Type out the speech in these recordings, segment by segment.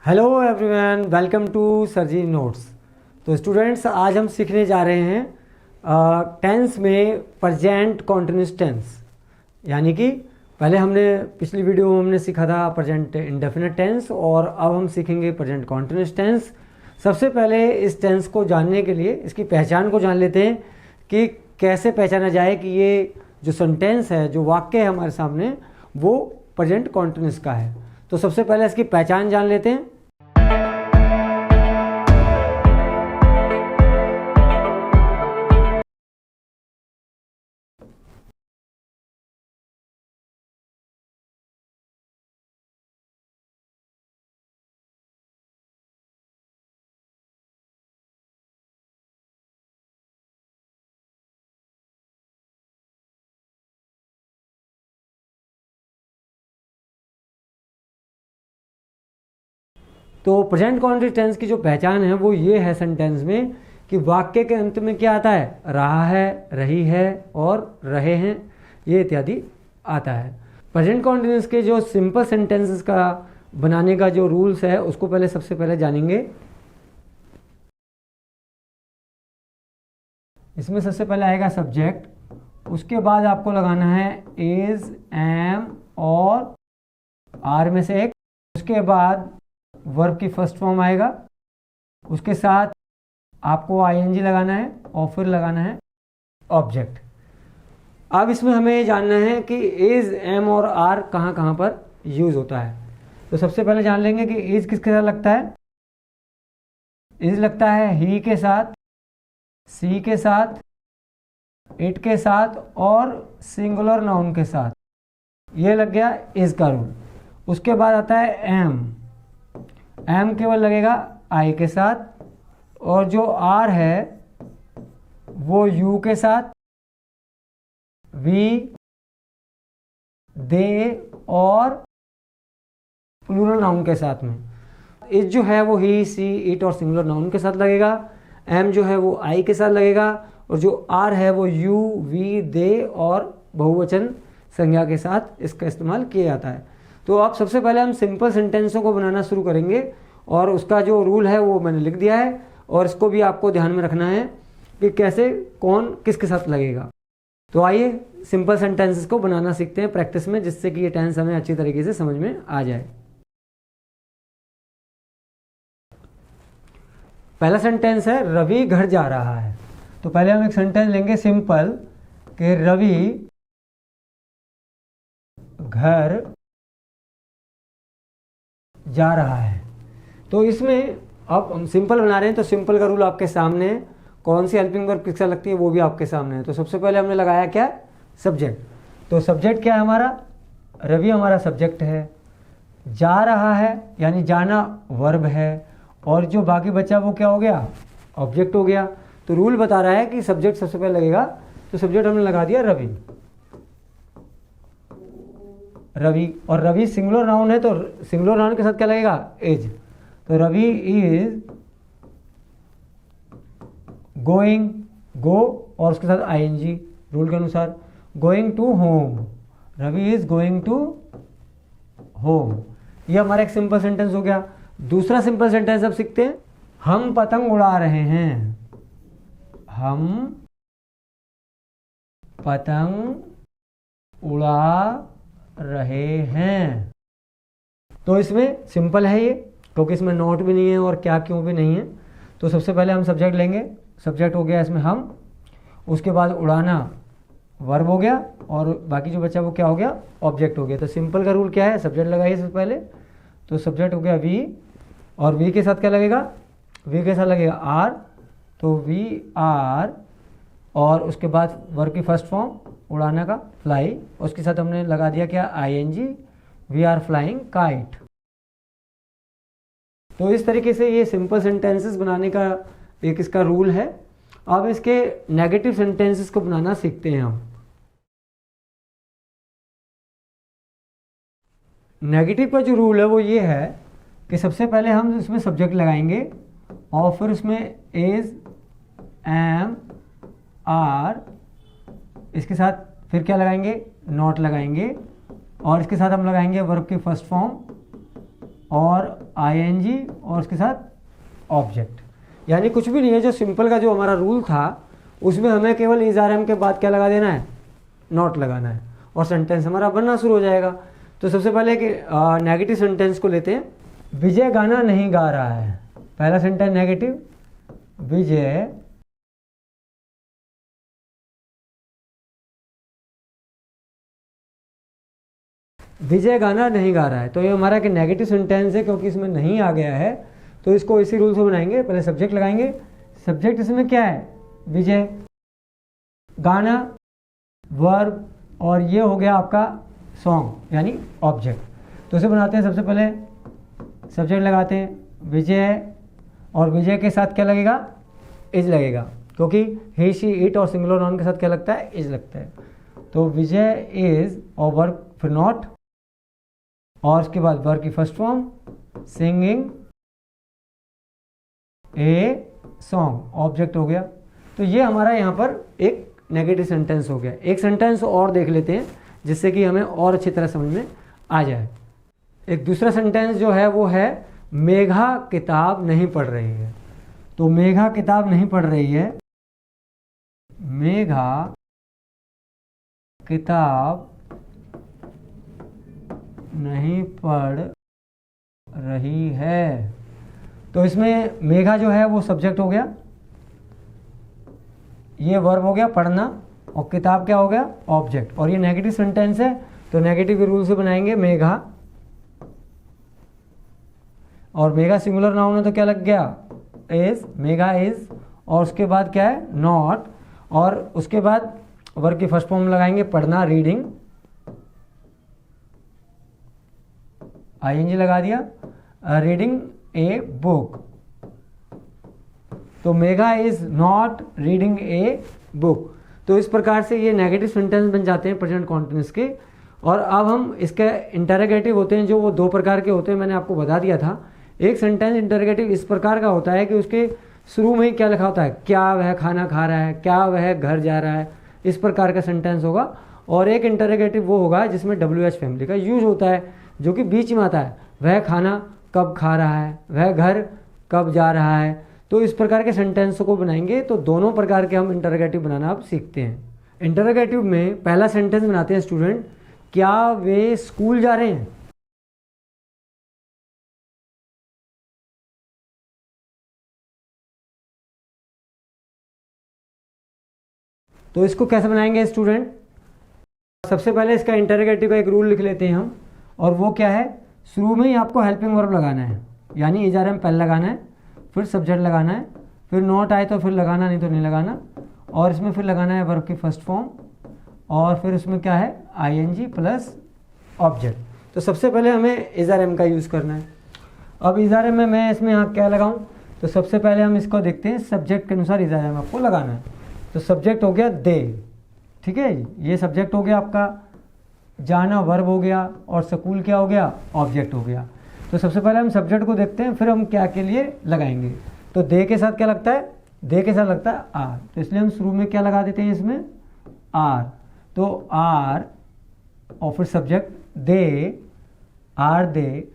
Hello everyone, welcome to सरजी notes. तो students, आज हम सीखने जा रहे हैं टेंस में प्रेजेंट कॉन्टिन्यूस टेंस। यानी कि पहले हमने पिछली वीडियो में हमने सीखा था प्रेजेंट इंडेफिनिट टेंस और अब हम सीखेंगे प्रेजेंट कॉन्टिन्यूस टेंस। सबसे पहले इस टेंस को जानने के लिए इसकी पहचान को जान लेते हैं कि कैसे पहचाना जाए कि ये जो सेंटेंस है, जो वाक्य है हमारे सामने, वो प्रेजेंट कॉन्टिन्यूस का है। तो सबसे पहले इसकी पहचान जान लेते हैं। तो प्रेजेंट कॉन्टिन्यूस टेंस की जो पहचान है वो ये है सेंटेंस में कि वाक्य के अंत में क्या आता है, रहा है, रही है और रहे हैं, ये इत्यादि आता है। प्रेजेंट कॉन्टिन्यूस के जो सिंपल सेंटेंसेस का बनाने का जो रूल्स है उसको पहले सबसे पहले जानेंगे। इसमें सबसे पहले आएगा सब्जेक्ट, उसके बाद आपको लगाना है इज, एम और आर में से एक। उसके बाद वर्ब की फर्स्ट फॉर्म आएगा, उसके साथ आपको आईएनजी लगाना है और फिर लगाना है ऑब्जेक्ट। अब इसमें हमें जानना है कि इज, एम और आर कहाँ कहाँ पर यूज होता है। तो सबसे पहले जान लेंगे कि इज किसके साथ लगता है। इज लगता है ही के साथ, सी के साथ, इट के साथ और सिंगुलर नाउन के साथ। ये लग गया इज का रूल। उसके बाद आता है एम। एम केवल लगेगा आई के साथ और जो आर है वो यू के साथ, वी, दे और प्लूरल नाउन के साथ में। इज जो है वो ही, सी, इट और सिंगुलर नाउन के साथ लगेगा। एम जो है वो आई के साथ लगेगा और जो आर है वो यू, वी, दे और बहुवचन संज्ञा के साथ इसका इस्तेमाल किया जाता है। तो अब सबसे पहले हम सिंपल सेंटेंसों को बनाना शुरू करेंगे और उसका जो रूल है वो मैंने लिख दिया है और इसको भी आपको ध्यान में रखना है कि कैसे कौन किसके साथ लगेगा। तो आइए सिंपल सेंटेंसेस को बनाना सीखते हैं प्रैक्टिस में, जिससे कि ये टेंस हमें अच्छी तरीके से समझ में आ जाए। पहला सेंटेंस है रवि घर जा रहा है। तो पहले हम एक सेंटेंस लेंगे सिंपल कि रवि घर जा रहा है। तो इसमें अब हम सिंपल बना रहे हैं तो सिंपल का रूल आपके सामने है। कौन सी हेल्पिंग वर्ब किसका लगती है वो भी आपके सामने है। तो सबसे पहले हमने लगाया क्या, सब्जेक्ट। तो सब्जेक्ट क्या है हमारा, रवि हमारा सब्जेक्ट है। जा रहा है यानी जाना वर्ब है और जो बाकी बचा वो क्या हो गया, ऑब्जेक्ट हो गया। तो रूल बता रहा है कि सब्जेक्ट सबसे पहले लगेगा। तो सब्जेक्ट हमने लगा दिया रवि। रवि और रवि सिंगुलर नाउन है तो सिंगुलर नाउन के साथ क्या लगेगा, इज। तो रवि इज गोइंग, गो और उसके साथ आईएनजी रूल के अनुसार। Going to home, Ravi is going to home. ये हमारा एक सिंपल सेंटेंस हो गया। दूसरा सिंपल सेंटेंस अब सीखते हैं। हम पतंग उड़ा रहे हैं। हम पतंग उड़ा रहे हैं। तो इसमें सिंपल है ये, क्योंकि इसमें नोट भी नहीं है और क्या क्यों भी नहीं है। तो सबसे पहले हम सब्जेक्ट लेंगे। सब्जेक्ट हो गया इसमें हम, उसके बाद उड़ाना वर्ब हो गया और बाकी जो बचा वो क्या हो गया, ऑब्जेक्ट हो गया। तो सिंपल का रूल क्या है, सब्जेक्ट लगाइए सबसे पहले। तो सब्जेक्ट हो गया वी और वी के साथ क्या लगेगा, वी के साथ लगेगा आर। तो वी आर और उसके बाद वर्ब की फर्स्ट फॉर्म उड़ाना का फ्लाई, उसके साथ हमने लगा दिया क्या, ING, we are flying kite. तो इस तरीके से ये सिंपल सेंटेंसेस बनाने का एक इसका रूल है। अब इसके नेगेटिव सेंटेंसेस को बनाना सीखते हैं हम। नेगेटिव का जो रूल है वो ये है कि सबसे पहले हम इसमें सब्जेक्ट लगाएंगे और फिर उसमें इज, एम, आर, इसके साथ फिर क्या लगाएंगे, नॉट लगाएंगे और इसके साथ हम लगाएंगे वर्ब की फर्स्ट फॉर्म और आईएनजी और उसके साथ ऑब्जेक्ट, यानी कुछ भी नहीं है, जो सिंपल का जो हमारा रूल था उसमें हमें केवल इज आर एम के बाद क्या लगा देना है, नॉट लगाना है, और सेंटेंस हमारा बनना शुरू हो जाएगा। तो सबसे पहले कि नेगेटिव सेंटेंस को लेते हैं। विजय गाना नहीं गा रहा है, पहला सेंटेंस नेगेटिव, विजय गाना नहीं गा रहा है। तो ये हमारा कि नेगेटिव सेंटेंस है, क्योंकि इसमें नहीं आ गया है तो इसको इसी रूल से बनाएंगे। पहले सब्जेक्ट लगाएंगे, सब्जेक्ट इसमें क्या है, विजय, गाना वर्ब, और ये हो गया आपका सॉन्ग यानी ऑब्जेक्ट। तो इसे बनाते हैं, सबसे पहले सब्जेक्ट लगाते हैं विजय, और विजय के साथ क्या लगेगा, इज लगेगा, क्योंकि ही शी इट और सिंगुलर नाउन के साथ क्या लगता है, इज लगता है। तो विजय इज और वर्ब फिर नॉट, और उसके बाद वर्ब की first form singing a song, object हो गया। तो ये हमारा यहाँ पर एक नेगेटिव सेंटेंस हो गया। एक सेंटेंस और देख लेते हैं जिससे कि हमें और अच्छी तरह समझ में आ जाए। एक दूसरा सेंटेंस जो है वो है मेघा किताब नहीं पढ़ रही है। तो मेघा किताब नहीं पढ़ रही है, मेघा किताब नहीं पढ़ रही है। तो इसमें मेघा जो है वो सब्जेक्ट हो गया, ये वर्ब हो गया पढ़ना, और किताब क्या हो गया, ऑब्जेक्ट। और ये नेगेटिव सेंटेंस है तो नेगेटिव के रूल से बनाएंगे मेघा, और मेघा सिंगुलर नाउन है तो क्या लग गया, इज, मेघा इज, और उसके बाद क्या है, नॉट, और उसके बाद वर्ब की फर्स्ट फॉर्म लगाएंगे पढ़ना, रीडिंग, आईएनजी लगा दिया, रीडिंग ए बुक। तो Megha is not reading a book. तो इस प्रकार से ये नेगेटिव सेंटेंस बन जाते हैं प्रेजेंट कॉन्टिन्यूअस के। और अब हम इसके इंटरोगेटिव होते हैं, जो वो दो प्रकार के होते हैं, मैंने आपको बता दिया था। एक सेंटेंस इंटरोगेटिव इस प्रकार का होता है कि उसके शुरू में ही क्या लिखा होता है, क्या वह खाना खा रहा है, क्या वह घर जा रहा है, इस प्रकार का सेंटेंस होगा। और एक इंटरोगेटिव वो होगा जिसमें WH फैमिली का यूज होता है, जो कि बीच में आता है, वह खाना कब खा रहा है, वह घर कब जा रहा है। तो इस प्रकार के सेंटेंस को बनाएंगे तो दोनों प्रकार के हम इंटरोगेटिव बनाना अब सीखते हैं। इंटरोगेटिव में पहला सेंटेंस बनाते हैं स्टूडेंट, क्या वे स्कूल जा रहे हैं। तो इसको कैसे बनाएंगे स्टूडेंट, सबसे पहले इसका इंटरोगेटिव का एक रूल लिख लेते हैं हम, और वो क्या है, शुरू में ही आपको हेल्पिंग वर्ब लगाना है, यानी इज आर एम पहले लगाना है, फिर सब्जेक्ट लगाना है, फिर नॉट आए तो फिर लगाना, नहीं तो नहीं लगाना, और इसमें फिर लगाना है वर्ब की फर्स्ट फॉर्म, और फिर उसमें क्या है, आईएनजी प्लस ऑब्जेक्ट। तो सबसे पहले हमें इज आर एम का यूज़ करना है। अब इज आर एम में मैं इसमें यहाँ क्या लगाऊँ, तो सबसे पहले हम इसको देखते हैं, सब्जेक्ट के अनुसार इज आर एम आपको लगाना है। तो सब्जेक्ट हो गया दे, ठीक है, ये सब्जेक्ट हो गया आपका, जाना वर्ब हो गया, और स्कूल क्या हो गया, ऑब्जेक्ट हो गया। तो सबसे पहले हम सब्जेक्ट को देखते हैं, फिर हम क्या के लिए लगाएंगे। तो दे के साथ क्या लगता है, दे के साथ लगता है आर, तो इसलिए हम शुरू में क्या लगा देते हैं इसमें, आर। तो आर और फिर सब्जेक्ट दे, आर दे,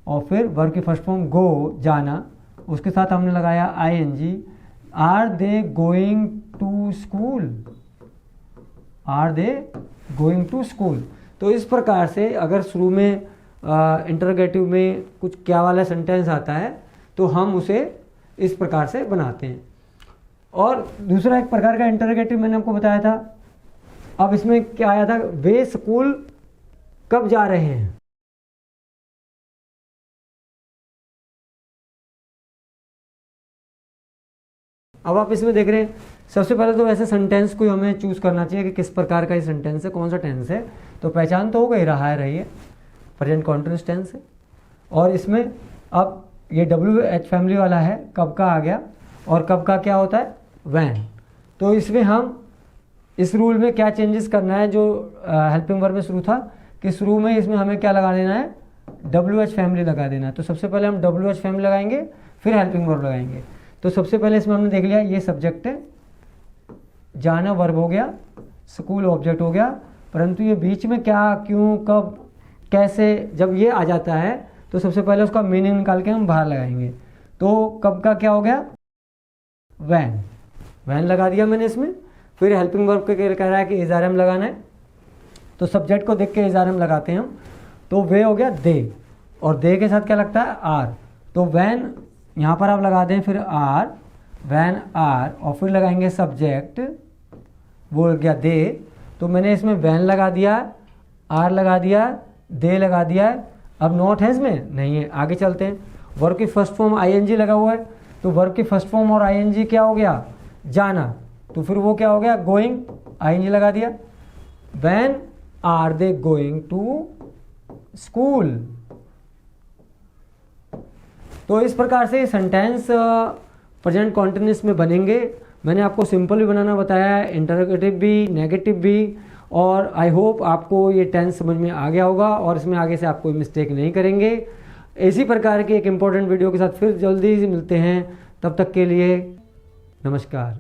और फिर वर्ब की फर्स्ट फॉर्म गो, जाना, उसके साथ हमने लगाया ING, are they going to school, are they going to school. तो इस प्रकार से अगर शुरू में इंटरोगेटिव में कुछ क्या वाला सेंटेंस आता है तो हम उसे इस प्रकार से बनाते हैं। और दूसरा एक प्रकार का इंटरोगेटिव मैंने आपको बताया था। अब इसमें क्या आया था, वे स्कूल कब जा रहे हैं। अब आप इसमें देख रहे हैं, सबसे पहले तो वैसे सेंटेंस को हमें चूज करना चाहिए कि किस प्रकार का ये सेंटेंस है, कौन सा टेंस है। तो पहचान तो हो गई, रहा है, रही है, प्रेजेंट कॉन्टिन्यूअस टेंस है। और इसमें अब ये WH फैमिली वाला है, कब का आ गया, और कब का क्या होता है, वैन। तो इसमें हम इस रूल में क्या चेंजेस करना है, जो हेल्पिंग वर्ब में शुरू था, कि शुरू में इसमें हमें क्या लगा देना है, WH फैमिली लगा देना है। तो सबसे पहले हम WH फैमिली लगाएंगे, फिर हेल्पिंग वर्ब लगाएंगे। तो सबसे पहले इसमें हमने देख लिया, ये सब्जेक्ट है, जाना वर्ब हो गया, स्कूल ऑब्जेक्ट हो गया, परंतु ये बीच में क्या, क्यों, कब, कैसे, जब ये आ जाता है तो सबसे पहले उसका मीनिंग निकाल के हम बाहर लगाएंगे। तो कब का क्या हो गया, वैन, वैन लगा दिया मैंने इसमें। फिर हेल्पिंग वर्ब के कह रहा है कि इज आर एम लगाना है, तो सब्जेक्ट को देख के इज आर एम लगाते हैं हम। तो वे हो गया दे, और दे के साथ क्या लगता है, आर। तो वैन यहाँ पर आप लगा दें फिर आर, वैन आर, और फिर लगाएंगे सब्जेक्ट, वो हो गया दे। तो मैंने इसमें वैन लगा दिया, आर लगा दिया, दे लगा दिया। अब नोट है इसमें नहीं है, आगे चलते हैं। वर्ब की फर्स्ट फॉर्म आईएनजी लगा हुआ है, तो वर्ब की फर्स्ट फॉर्म और आईएनजी क्या हो गया, जाना। तो फिर वो क्या हो गया, गोइंग, आईएनजी लगा दिया। When are they going to school. तो इस प्रकार से सेंटेंस प्रेजेंट कॉन्टिन्यूअस में बनेंगे। मैंने आपको सिंपल भी बनाना बताया है, इंटरोगेटिव भी, नेगेटिव भी, और आई होप आपको ये टेंस समझ में आ गया होगा और इसमें आगे से आप कोई मिस्टेक नहीं करेंगे। इसी प्रकार की एक इम्पोर्टेंट वीडियो के साथ फिर जल्दी मिलते हैं, तब तक के लिए नमस्कार।